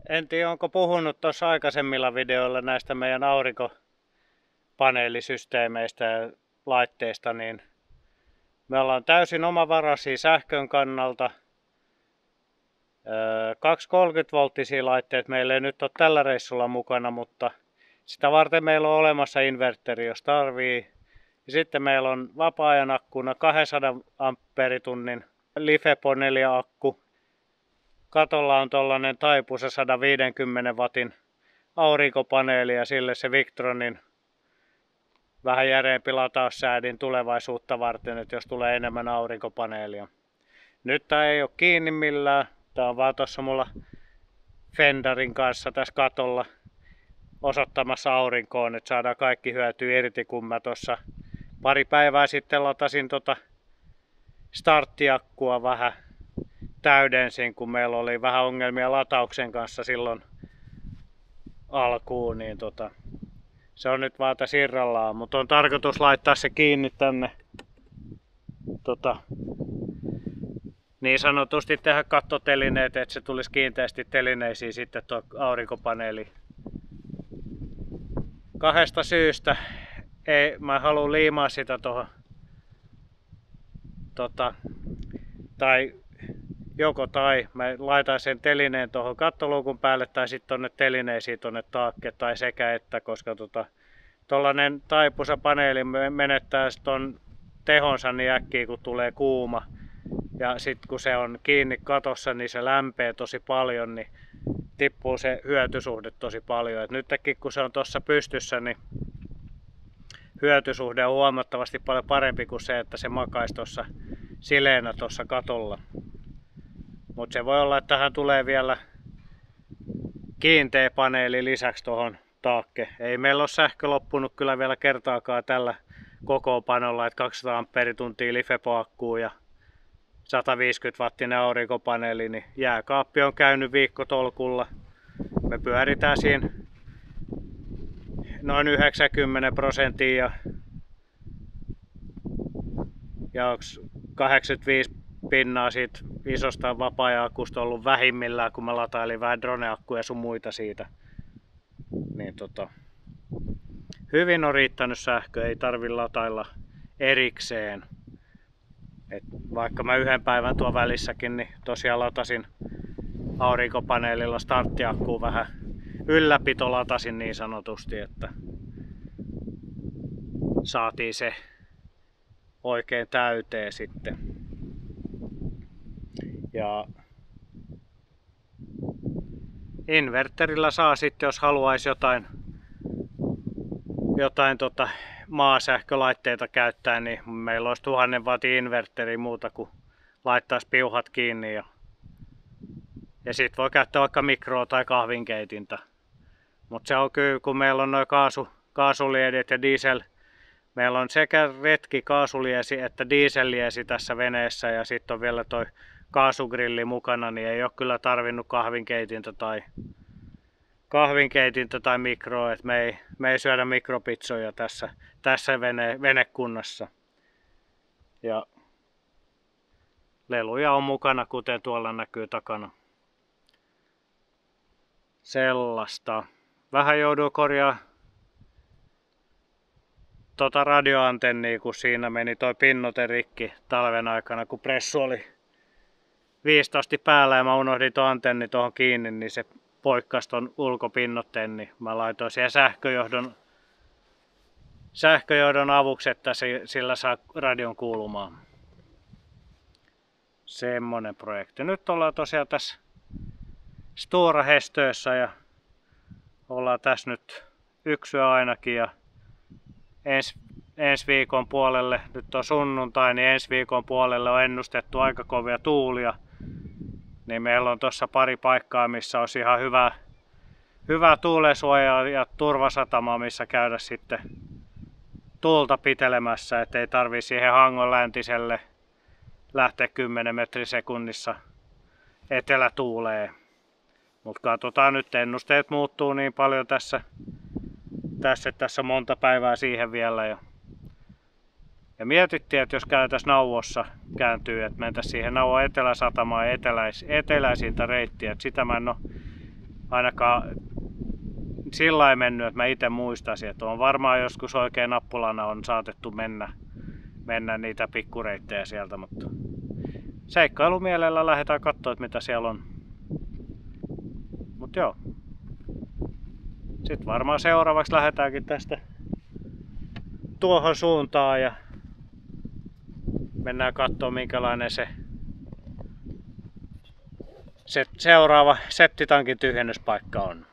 En tiedä, onko puhunut tuossa aikaisemmilla videoilla näistä meidän aurinkopaneelisysteemeistä ja laitteista, niin me ollaan täysin omavaraisia sähkön kannalta. 230 volttisia laitteet meillä ei nyt ole tällä reissulla mukana, mutta sitä varten meillä on olemassa inverteri, jos tarvii. Ja sitten meillä on vapaa-ajan akkuna 200 amperitunnin LiFePO 4 akku. Katolla on tollanen Taipusa 150 wattin aurinkopaneeli ja sille se Victronin vähän järeempi lataussäädin tulevaisuutta varten, että jos tulee enemmän aurinkopaneelia. Nyt tää ei ole kiinni millään. Tää on vaan tossa mulla Fenderin kanssa tässä katolla osoittamassa aurinkoon, että saadaan kaikki hyötyä irti, kun mä tossa pari päivää sitten latasin starttiakkua vähän täydensin, kun meillä oli vähän ongelmia latauksen kanssa silloin alkuun, niin se on nyt vaan tässä irrallaan, mutta on tarkoitus laittaa se kiinni tänne niin sanotusti tehdä kattotelineet, että se tulisi kiinteästi telineisiin sitten tuo aurinkopaneeli. Kahdesta syystä. Mä haluan liimaa sitä tuohon tai mä laitan sen telineen tuohon kattoluukun päälle tai sitten tonne telineisiin tonne taakke tai sekä että, koska tollanen Taipusa paneeli menettää ton tehonsa niin äkkiä kun tulee kuuma. Ja sitten kun se on kiinni katossa, niin se lämpee tosi paljon, niin tippuu se hyötysuhde tosi paljon. Et nytkin kun se on tuossa pystyssä, niin hyötysuhde on huomattavasti paljon parempi kuin se, että se makaisi tuossa sileenä tuossa katolla. Mutta se voi olla, että tähän tulee vielä kiinteä paneeli lisäksi tuohon taakke. Ei meillä ole sähkö loppunut kyllä vielä kertaakaan tällä kokoonpanolla, että 200 amperituntia LiFePO-akkuu ja 150 wattinen aurinkopaneeli, niin jääkaappi on käynyt viikkotolkulla. Me pyöritään siinä noin 90% ja 85 pinnaa siitä isosta vapaa-ajan-akkusta ollut vähimmillään, kun mä latailin vähän drone-akkuja ja sun muita siitä. Niin hyvin on riittänyt sähkö, ei tarvi latailla erikseen. Et vaikka mä yhden päivän tuon välissäkin, niin tosiaan latasin aurinkopaneelilla starttiakkuun vähän ylläpito latasin niin sanotusti, että saatiin se oikein täyteen sitten. Ja inverterillä saa sitten, jos haluaisi jotain maasähkölaitteita käyttää, niin meillä olisi 1000 wattin inverteri muuta kuin laittaisi piuhat kiinni ja sitten voi käyttää vaikka mikroa tai kahvinkeitintä. Mutta se on kyllä, kun meillä on noin kaasuliedit ja diesel, meillä on sekä retki kaasuliesi että dieselliesi tässä veneessä ja sitten on vielä toi kaasugrilli mukana, niin ei ole kyllä tarvinnut kahvinkeitintä tai mikroa, että me ei syödä mikropitsoja tässä venekunnassa. Ja leluja on mukana, kuten tuolla näkyy takana. Sellaista. Vähän jouduin korjaa radioantennia, kun siinä meni toi pinnote rikki talven aikana, kun pressu oli 15 päällä ja mä unohdin tuon antenni tuohon kiinni, niin se poikkasi ton ulkopinnotteen, niin mä laitoin siihen sähköjohdon avuksi, että sillä saa radion kuulumaan. Semmonen projekti. Nyt ollaan tosiaan tässä Stora Hästössä ja ollaan tässä nyt yksi yö ainakin ja ensi viikon puolelle, nyt on sunnuntai, niin ensi viikon puolelle on ennustettu aika kovia tuulia. Niin meillä on tuossa pari paikkaa, missä olisi ihan hyvä tuulensuoja ja turvasatama, missä käydä sitten tuulta pitelemässä, ettei tarvii siihen Hangon läntiselle lähteä 10 metrin sekunnissa etelätuuleen. Mutta katsotaan nyt, ennusteet muuttuu niin paljon tässä on monta päivää siihen vielä. Ja mietittiin, että jos käytäisiin Nauvossa kääntyy, että mentäisiin siihen Nauvon eteläsatamaan ja eteläisintä reittiä. Sitä mä en ole ainakaan sillä ei mennyt, että mä itse muistaisin, että on varmaan joskus oikein nappulana on saatettu mennä niitä pikkureittejä sieltä, mutta seikkailumielellä lähdetään katsoa, että mitä siellä on. Mut joo. Sitten varmaan seuraavaksi lähdetäänkin tästä tuohon suuntaan ja mennään katsomaan minkälainen se seuraava septitankin tyhjennyspaikka on.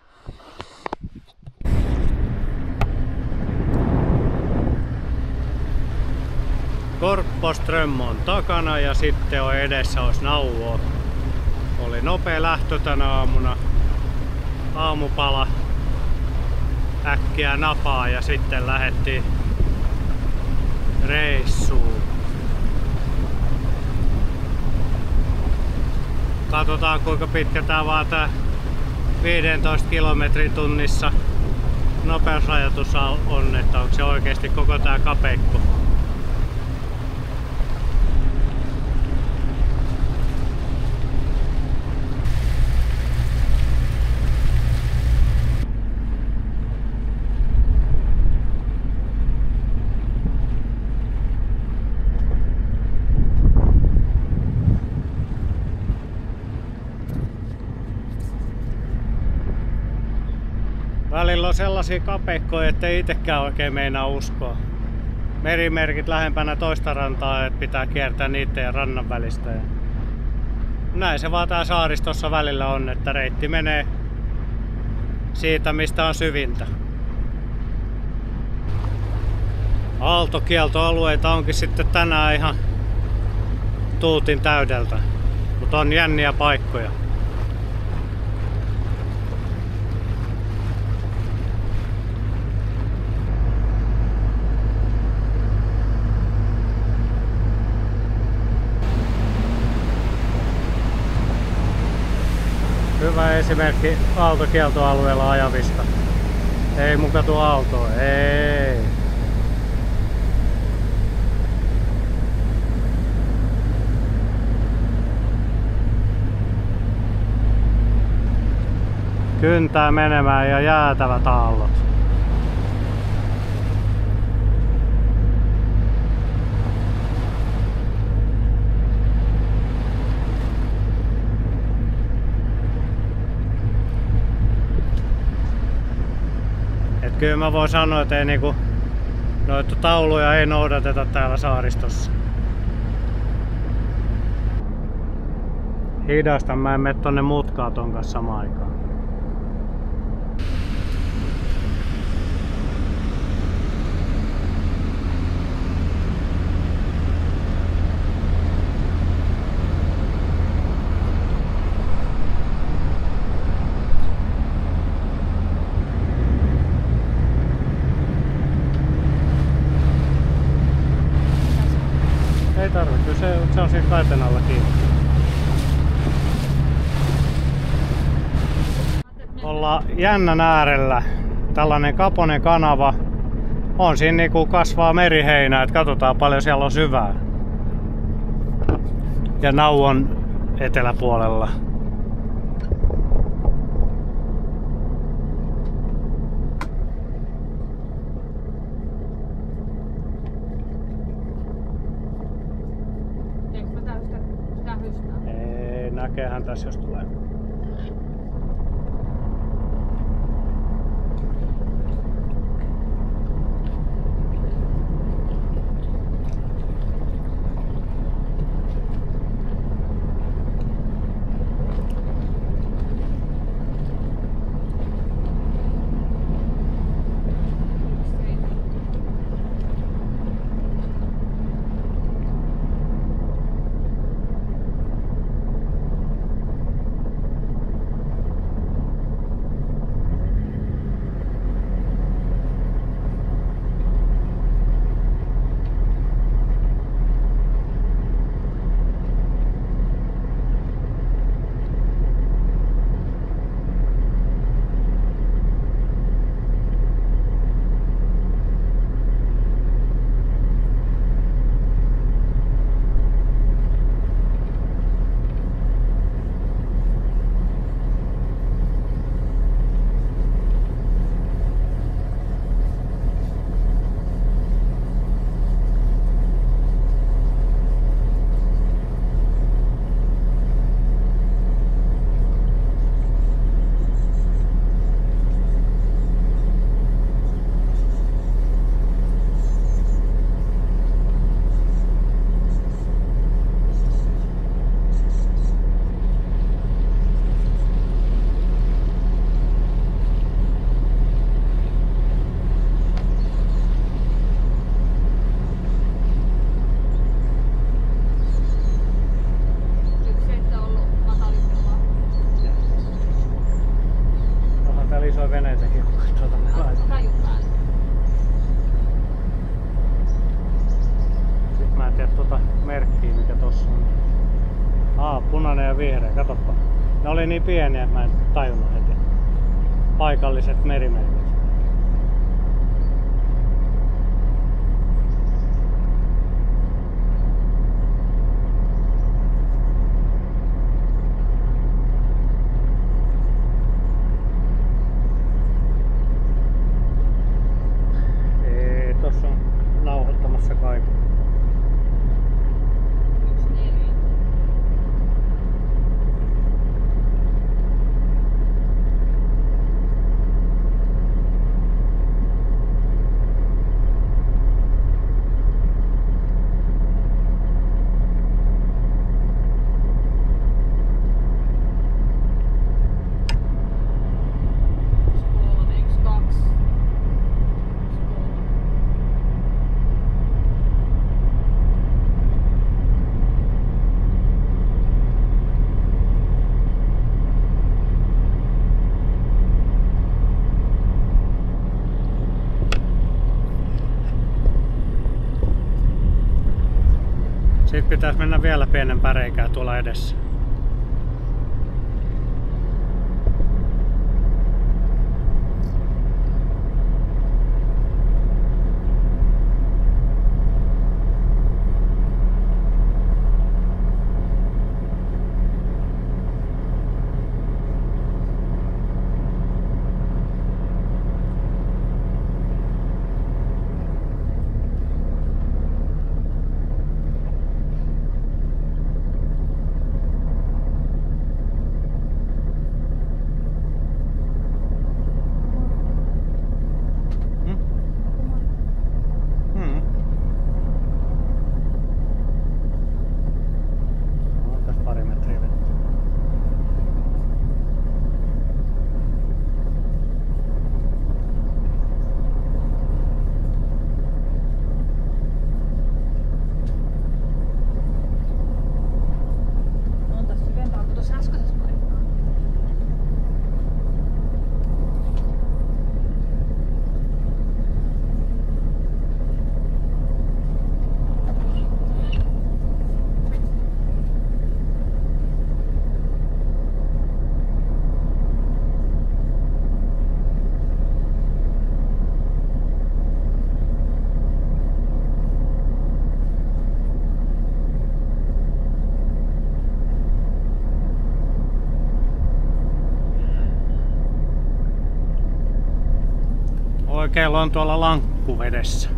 Korpoström on takana ja sitten on edessä olisi Nauvoo. Oli nopea lähtö tänä aamuna. Aamupala äkkiä napaa ja sitten lähdettiin reissuun. Katsotaan kuinka pitkä tää vaan tää 15 kilometrin tunnissa nopeusrajoitus on, että onko se oikeesti koko tää kapeikko. Välillä on sellaisia kapeikkoja, ettei itsekään oikein meinaa uskoa. Merimerkit lähempänä toista rantaa, että pitää kiertää niiden ja rannan välistä. Ja näin se vaan tää saaristossa välillä on, että reitti menee siitä, mistä on syvintä. Aaltokieltoalueita onkin sitten tänään ihan tuutin täydeltä, mutta on jänniä paikkoja. Hyvä esimerkki aaltokieltoalueella ajavista. Ei muka tuo aaltoa, ei. Kyntää menemään ja jäätävät aallot. Kyllä mä voin sanoa, että ei noita tauluja ei noudateta täällä saaristossa. Hidasta, mä en mene tonne mutkaan ton kanssa samaan aikaan. Ei tarvitse, se on siinä kaiteen alla kiinni. Ollaan Jännän äärellä. Tällainen kaponen kanava. On siinä niinku kasvaa meriheinää, että katsotaan paljon siellä on syvää. Ja Nauvon eteläpuolella. Näkeehän tässä, jos tulee. noin veneitä hiukan Sitten mä en tiedä merkkiä mikä tossa on. Punainen ja vihreä, katoppa. Ne oli niin pieniä, että mä en tajunnut heti. Paikalliset merimerkit. Tossa on nauhoittamassa kaikki. Siitä pitäisi mennä vielä pienempää reikää tuolla edessä. Oikein on tuolla lankkuvedessä.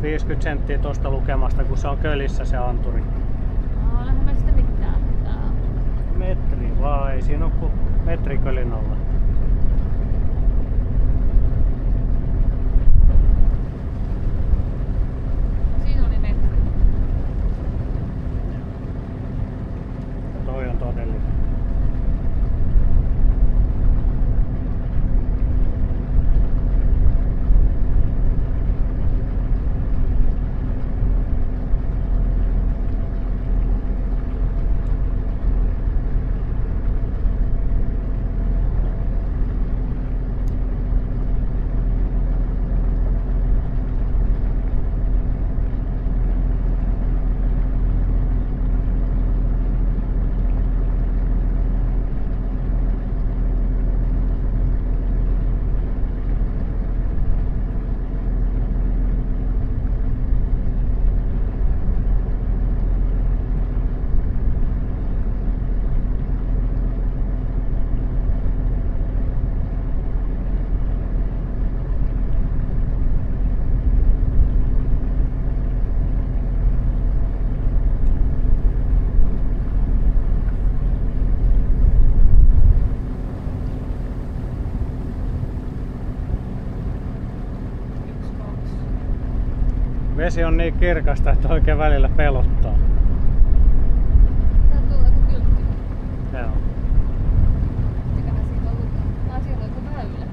50 senttiä tuosta lukemasta, kun se on kölissä se anturi. No, olenhan me sitä mitään. Metri vaan, ei siinä ole kuin metri kölin alla. Siinä oli metri. Ja toi on todellinen. Vesi on niin kirkasta, että oikein välillä pelottaa. Tää tulee joku kyltti. Joo. Mikähän siitä on lukea? Siellä on joku väylä.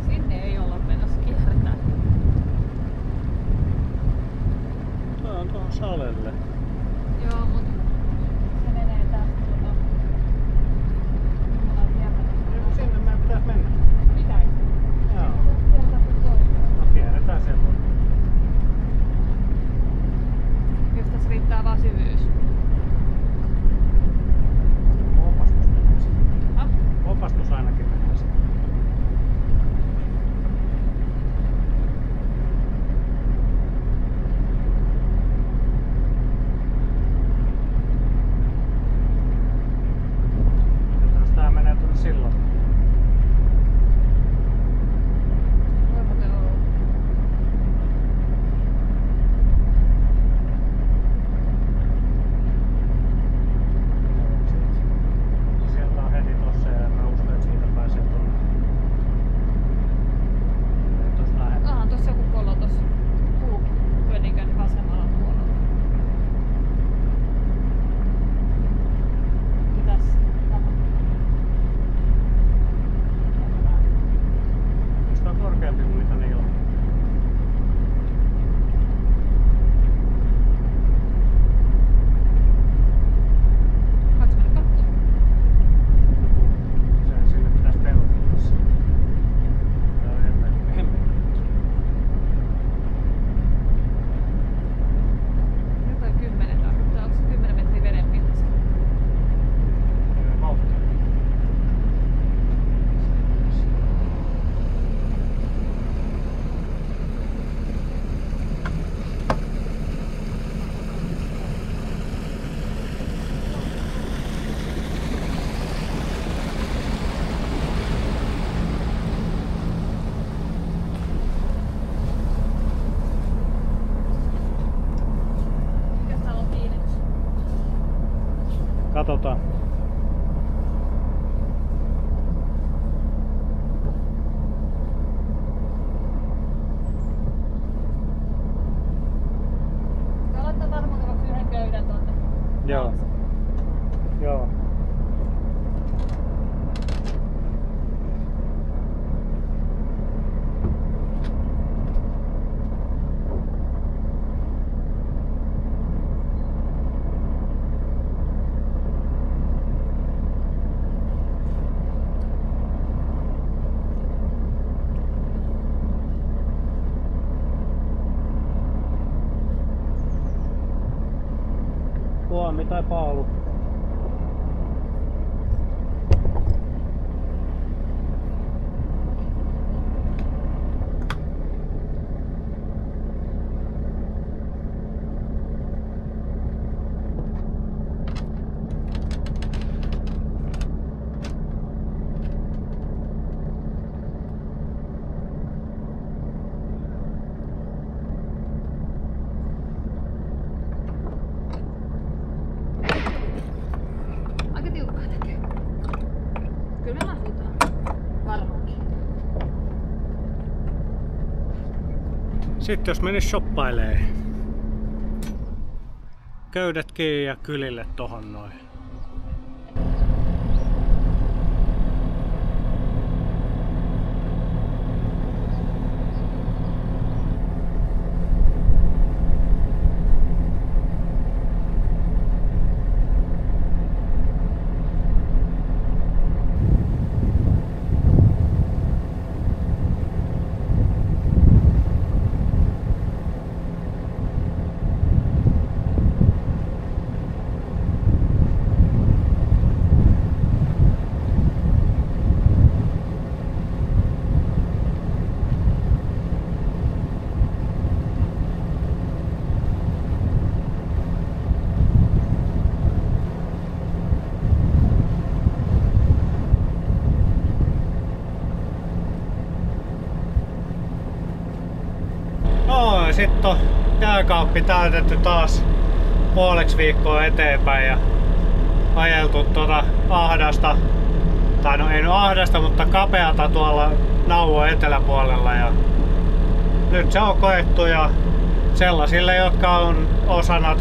Sinne ei olla menossa kiertää. Tuo on tuohon salelle. Joo, mut se menee tästä Sinne meidän pitäisi mennä. Pitäis. Joo. Kiertää kun toiseen. No kierretään sen. Jos tässä riittää vaan syvyys. Opastus menee sinne. Ha? Opastus ainakin menee sinne. Jos tää menee tuonne silloin. Voi muuten olla. Sieltä on heti tossa ja mä uskon, että siitä pääsee tuonne. Tuosta lähdetään. Aha, tossa joku kolo tossa puupönikön vasemmalla puolella. Ja tässä. Onko tää korkeampi kuin mitä niillä on? Voinko mennä kattoo? Sinne pitäisi pelottaa tässä. Joo, emme. Nyt on 10 tarkoittaa. Onko se 10 metriä veden pinnassa? Vauhtia. Mikäs täällä on kiinnitys? Katsotaan. Tää laittaa varmaan vaikka yhden köydän tonne. Joo. Joo. Puomi tai paalu. Sitten jos menis shoppailee, köydet kiinni ja kylille tohon noin. Sitten on jääkaappi täytetty taas puoleksi viikkoa eteenpäin ja ajeltu ahdasta, tai no ei nyt ahdasta, mutta kapeata tuolla Nauvon eteläpuolella ja nyt se on koettu ja sellaisille, jotka on osana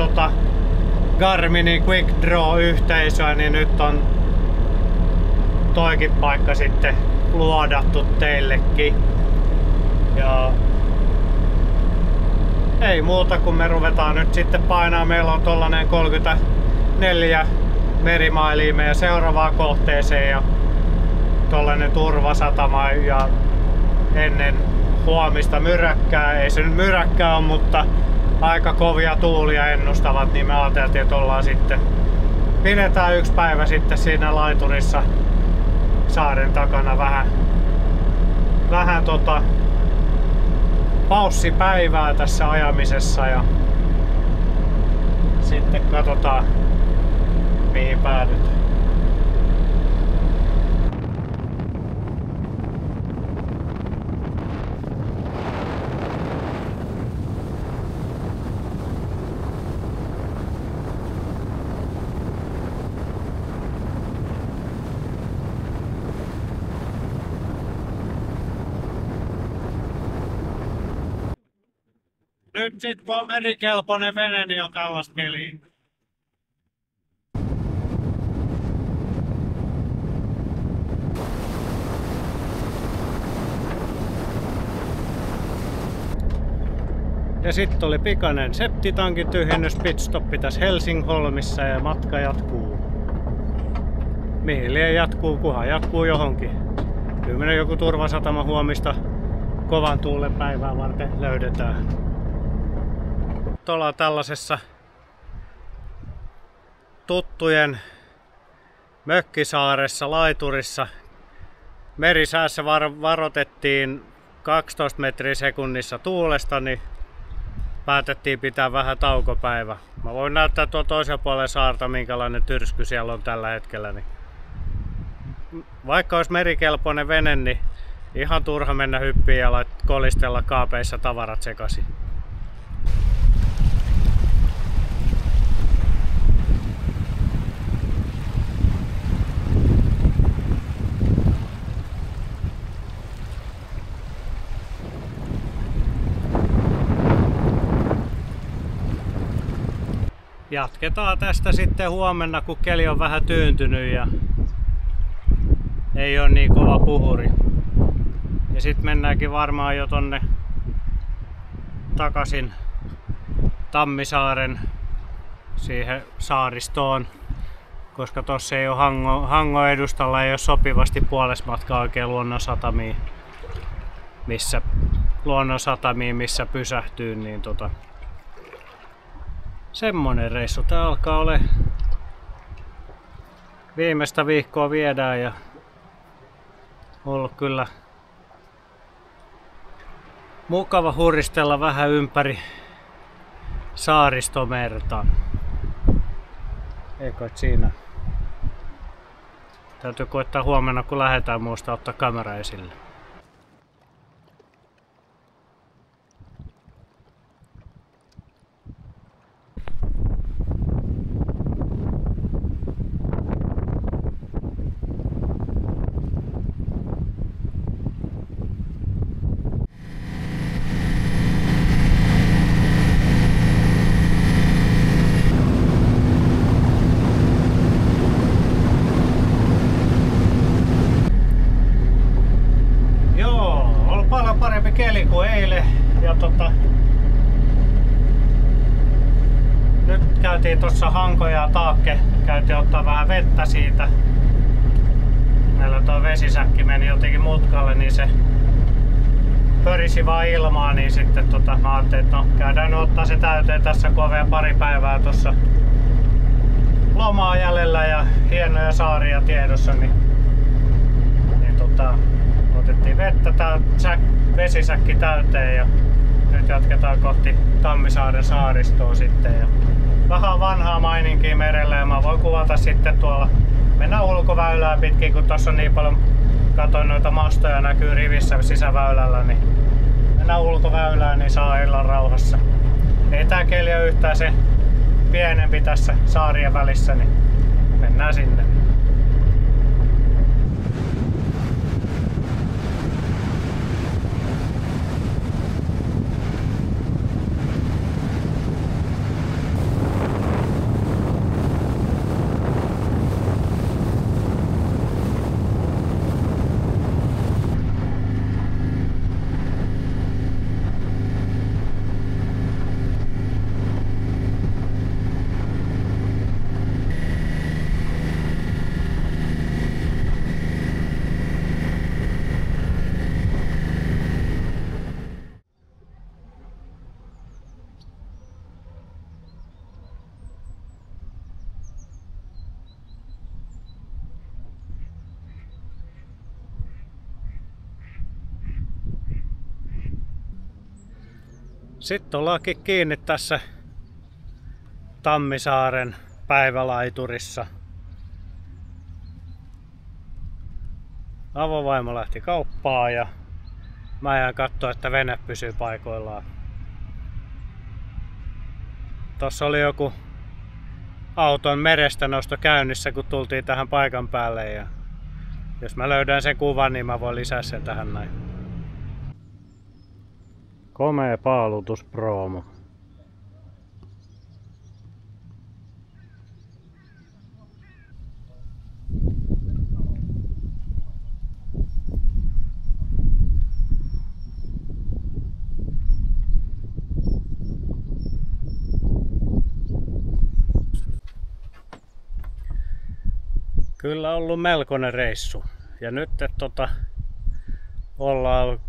Garminin Quick Draw-yhteisöä, niin nyt on toikin paikka sitten luodattu teillekin. Ja ei muuta kuin me ruvetaan nyt sitten painaa. Meillä on tollanen 34 merimailia meidän seuraavaan kohteeseen ja tollanen turvasatama ja ennen huomista myräkkää. Ei se nyt myräkkää on, mutta aika kovia tuulia ennustavat, niin me ajateltiin, että ollaan sitten pidetään yksi päivä sitten siinä laiturissa saaren takana vähän paussipäivää tässä ajamisessa ja sitten katsotaan mihin päädytään. Nyt sit kun on merikelpoinen vene, niin on tällaista keliä. Ja sitten oli pikainen septitankin tyhjennys pitstoppi tässä Helsingholmissa ja matka jatkuu. Mihin lie jatkuu, kunhan jatkuu johonkin. Kyllä joku turvasatama huomista kovan tuulen päivää varten löydetään. Ollaan tällaisessa tuttujen mökkisaaressa laiturissa. Merisäässä varoitettiin 12 metriä sekunnissa tuulesta, niin päätettiin pitää vähän taukopäivä. Mä voin näyttää tuolla toisella puolella saarta, minkälainen tyrsky siellä on tällä hetkellä. Niin vaikka olisi merikelpoinen vene, niin ihan turha mennä hyppiin ja kolistella kaapeissa tavarat sekaisin. Jatketaan tästä sitten huomenna, kun keli on vähän tyyntynyt ja ei ole niin kova puhuri. Ja sitten mennäänkin varmaan jo tonne takaisin Tammisaaren siihen saaristoon, koska tossa ei ole Hangon edustalla, ei ole sopivasti puolesmatkaa oikein luonnonsatamiin, missä pysähtyy, niin semmonen reissu. Tää alkaa ole viimeistä viikkoa viedään ja ollut kyllä mukava huristella vähän ympäri saaristomerta. Eikö siinä? Täytyy koittaa huomenna kun lähdetään muistaa ottaa kamera esille. keli kuin eilen ja nyt käytiin tuossa Hankoja ja Taakke, käytiin ottaa vähän vettä siitä. Meillä tuo vesisäkki meni jotenkin mutkalle, niin se pörisi vaan ilmaa, niin sitten mä ajattelin, että no käydään ottaa se täyteen tässä, kun on vielä pari päivää tuossa lomaa jäljellä ja hienoja saaria tiedossa, niin otettiin vettä tää vesisäkki täyteen ja nyt jatketaan kohti Tammisaaren saaristoa sitten. Ja vähän vanhaa maininkia merellä ja mä voin kuvata sitten tuolla. Mennään ulkoväylää pitkin, kun tossa on niin paljon, katoin noita mastoja näkyy rivissä sisäväylällä, niin mennään ulkoväylään, niin saa illan rauhassa. Ei tää keli ole yhtään se pienempi tässä saarien välissä, niin mennään sinne. Sitten ollaankin kiinni tässä Tammisaaren päivälaiturissa. Avovaimo lähti kauppaan ja mä jään katsoa, että vene pysyy paikoillaan. Tossa oli joku auton merestä nosto käynnissä, kun tultiin tähän paikan päälle. Ja jos mä löydän sen kuvan, niin mä voin lisää sen tähän näin. Komea paalutusproomo. Kyllä ollut melkoinen reissu. Ja nyt ollaan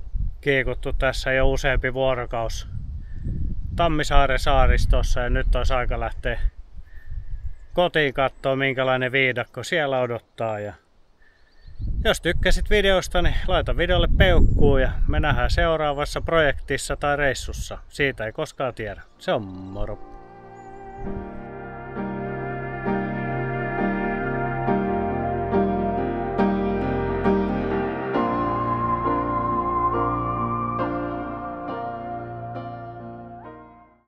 kiikuttu tässä jo useampi vuorokaus Tammisaaren saaristossa ja nyt olisi aika lähteä kotiin katsoa, minkälainen viidakko siellä odottaa. Ja jos tykkäsit videosta, niin laita videolle peukkuun ja me nähdään seuraavassa projektissa tai reissussa. Siitä ei koskaan tiedä. Se on moro!